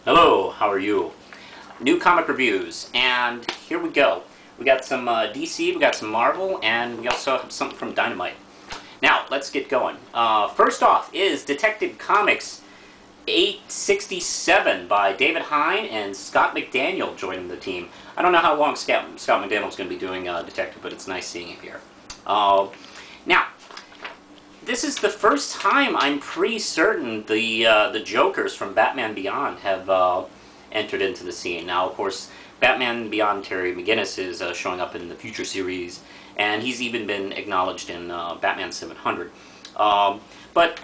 Hello, how are you? New comic reviews, and here we go. We got some DC, we got some Marvel, and we also have something from Dynamite. Now, let's get going. First off is Detective Comics 867 by David Hine and Scott McDaniel joining the team. I don't know how long Scott McDaniel's going to be doing Detective, but it's nice seeing him here. Now, this is the first time I'm pretty certain the Jokers from Batman Beyond have entered into the scene. Now, of course, Batman Beyond Terry McGinnis is showing up in the Future series, and he's even been acknowledged in Batman 700. But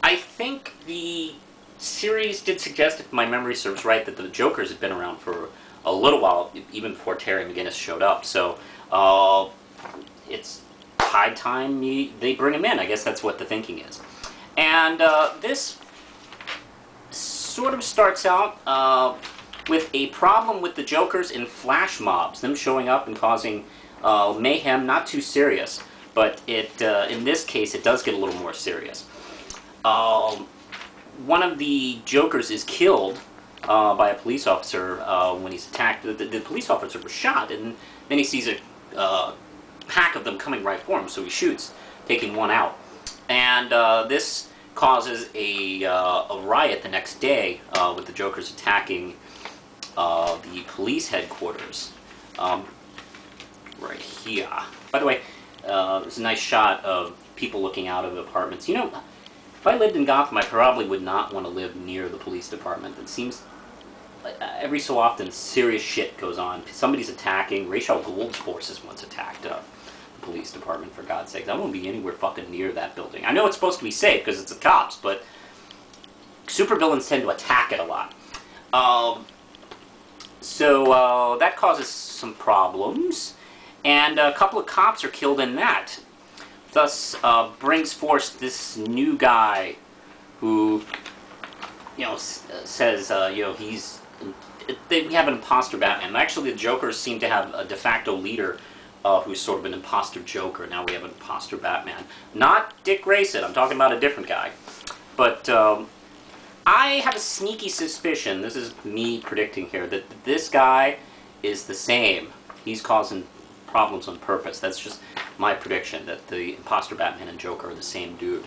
I think the series did suggest, if my memory serves right, that the Jokers had been around for a little while, even before Terry McGinnis showed up. So it's high time they bring him in. I guess that's what the thinking is. And this sort of starts out with a problem with the Jokers in flash mobs, them showing up and causing mayhem. Not too serious, but in this case it does get a little more serious. One of the Jokers is killed by a police officer when he's attacked. The police officer was shot, and then he sees a pack of them coming right for him, so he shoots, taking one out. And this causes a riot the next day with the Jokers attacking the police headquarters right here. By the way, there's a nice shot of people looking out of apartments. You know, if I lived in Gotham, I probably would not want to live near the police department. It seems every so often serious shit goes on. Somebody's attacking. Ra's al Ghul's forces once attacked the police department, for God's sake. I won't be anywhere fucking near that building. I know it's supposed to be safe because it's the cops, but supervillains tend to attack it a lot. So that causes some problems, and a couple of cops are killed in that. Thus brings forth this new guy who, you know, says, you know, we have an imposter Batman. Actually, the Jokers seem to have a de facto leader who's sort of an imposter Joker. Now we have an imposter Batman. Not Dick Grayson. I'm talking about a different guy. But I have a sneaky suspicion, this is me predicting here, that this guy is the same. He's causing problems on purpose. That's just my prediction, that the imposter Batman and Joker are the same dude.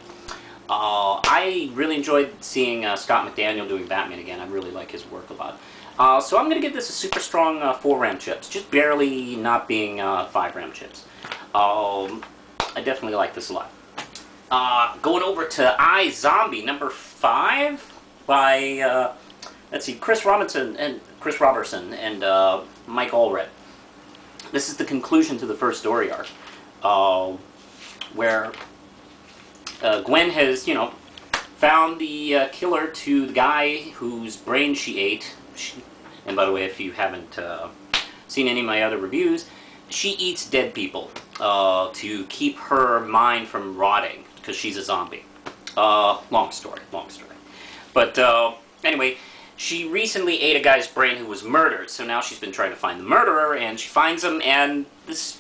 I really enjoyed seeing Scott McDaniel doing Batman again. I really like his work a lot. So I'm going to give this a super strong 4 RAM chips, just barely not being 5 RAM chips. I definitely like this a lot. Going over to iZombie, number 5 by, let's see, Chris Robertson and Mike Allred. This is the conclusion to the first story arc, where Gwen has, you know, found the killer to the guy whose brain she ate. And by the way, if you haven't seen any of my other reviews, she eats dead people to keep her mind from rotting, because she's a zombie. Long story. But anyway, she recently ate a guy's brain who was murdered, so now she's been trying to find the murderer, and she finds him, and his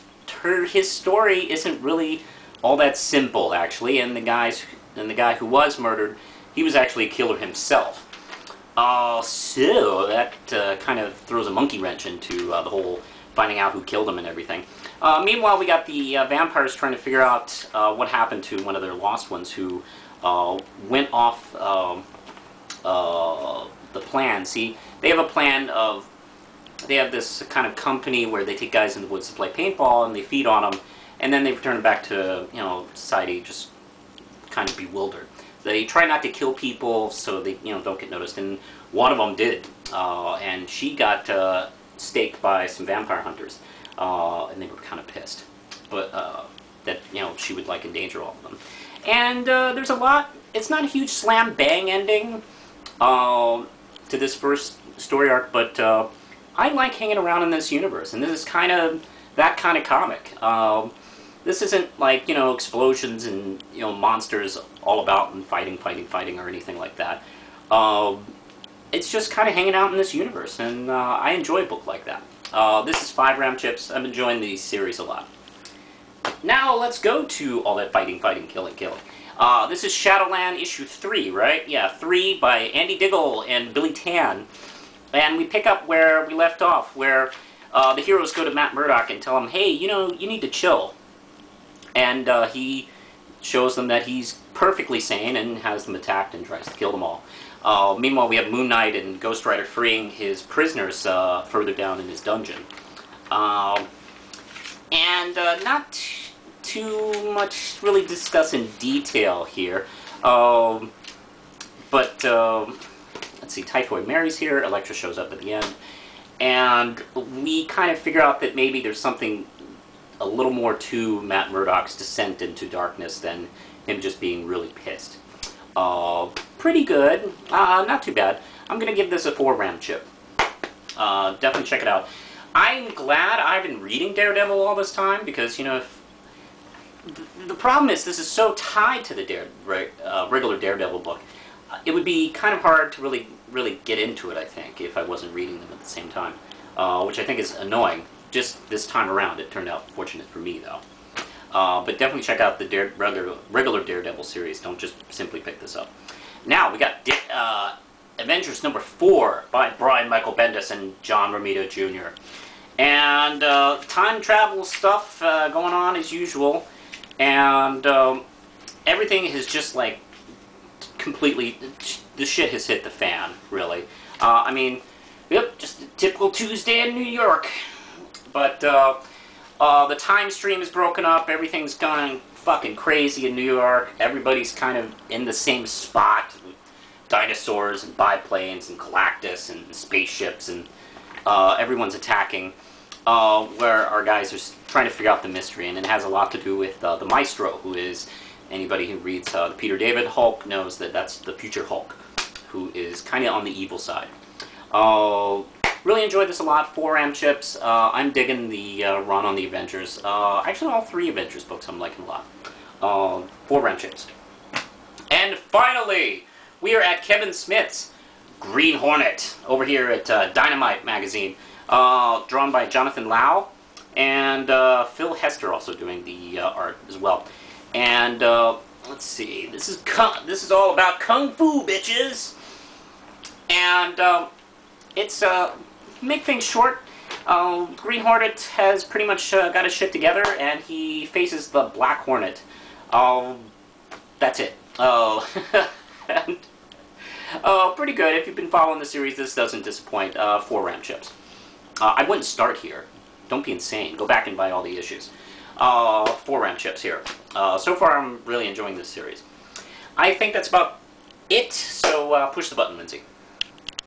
story isn't really all that simple, actually. And the guy who was murdered, he was actually a killer himself. So that kind of throws a monkey wrench into the whole finding out who killed him and everything. Meanwhile, we got the vampires trying to figure out what happened to one of their lost ones who went off the plan. See, they have a plan of, they have this kind of company where they take guys in the woods to play paintball and they feed on them, and then they return them back to, you know, society just kind of bewildered. They try not to kill people so they, you know, don't get noticed, and one of them did, and she got staked by some vampire hunters, and they were kind of pissed, but that, you know, she would like endanger all of them. And there's a lot. It's not a huge slam bang ending to this first story arc, but I like hanging around in this universe, and this is kind of that kind of comic. This isn't like, you know, explosions and, you know, monsters all about and fighting or anything like that. It's just kind of hanging out in this universe, and I enjoy a book like that. This is 5 RAM chips. I'm enjoying the series a lot. Now let's go to all that fighting, killing. This is Shadowland issue 3, right? Yeah, 3 by Andy Diggle and Billy Tan. And we pick up where we left off, where the heroes go to Matt Murdock and tell him, hey, you know, you need to chill. And he shows them that he's perfectly sane and has them attacked and tries to kill them all. Meanwhile, we have Moon Knight and Ghost Rider freeing his prisoners further down in his dungeon. Not too much really discuss in detail here. Let's see, Typhoid Mary's here, Elektra shows up at the end, and we kind of figure out that maybe there's something a little more to Matt Murdock's descent into darkness than him just being really pissed. Pretty good, not too bad. I'm going to give this a 4 RAM chip. Definitely check it out. I'm glad I've been reading Daredevil all this time, because, you know, the problem is this is so tied to the regular Daredevil book. It would be kind of hard to really get into it, I think, if I wasn't reading them at the same time, which I think is annoying. Just this time around, it turned out fortunate for me, though. But definitely check out the regular Daredevil series. Don't just simply pick this up. Now, we got Avengers number 4 by Brian Michael Bendis and John Romita Jr. And time travel stuff going on as usual. And everything is just like completely, the shit has hit the fan, really. I mean, yep, just a typical Tuesday in New York. But the time stream is broken up, everything's gone fucking crazy in New York. Everybody's kind of in the same spot with dinosaurs and biplanes and Galactus and spaceships, and everyone's attacking. Where our guys are trying to figure out the mystery, and it has a lot to do with the Maestro, who is, anybody who reads the Peter David Hulk knows that that's the future Hulk, who is kind of on the evil side. Really enjoyed this a lot. 4 RAM chips. I'm digging the run on the Avengers. Actually, all 3 Avengers books I'm liking a lot. 4 RAM chips. And finally, we are at Kevin Smith's Green Hornet over here at Dynamite Magazine. Drawn by Jonathan Lau, and Phil Hester also doing the art as well. And let's see, this is all about kung fu, bitches. And it's make things short. Green Hornet has pretty much got his shit together, and he faces the Black Hornet. That's it. And, pretty good. If you've been following the series, this doesn't disappoint. 4 RAM chips. I wouldn't start here. Don't be insane. Go back and buy all the issues. 4 RAM chips here. So far, I'm really enjoying this series. I think that's about it, so push the button, Lindsay.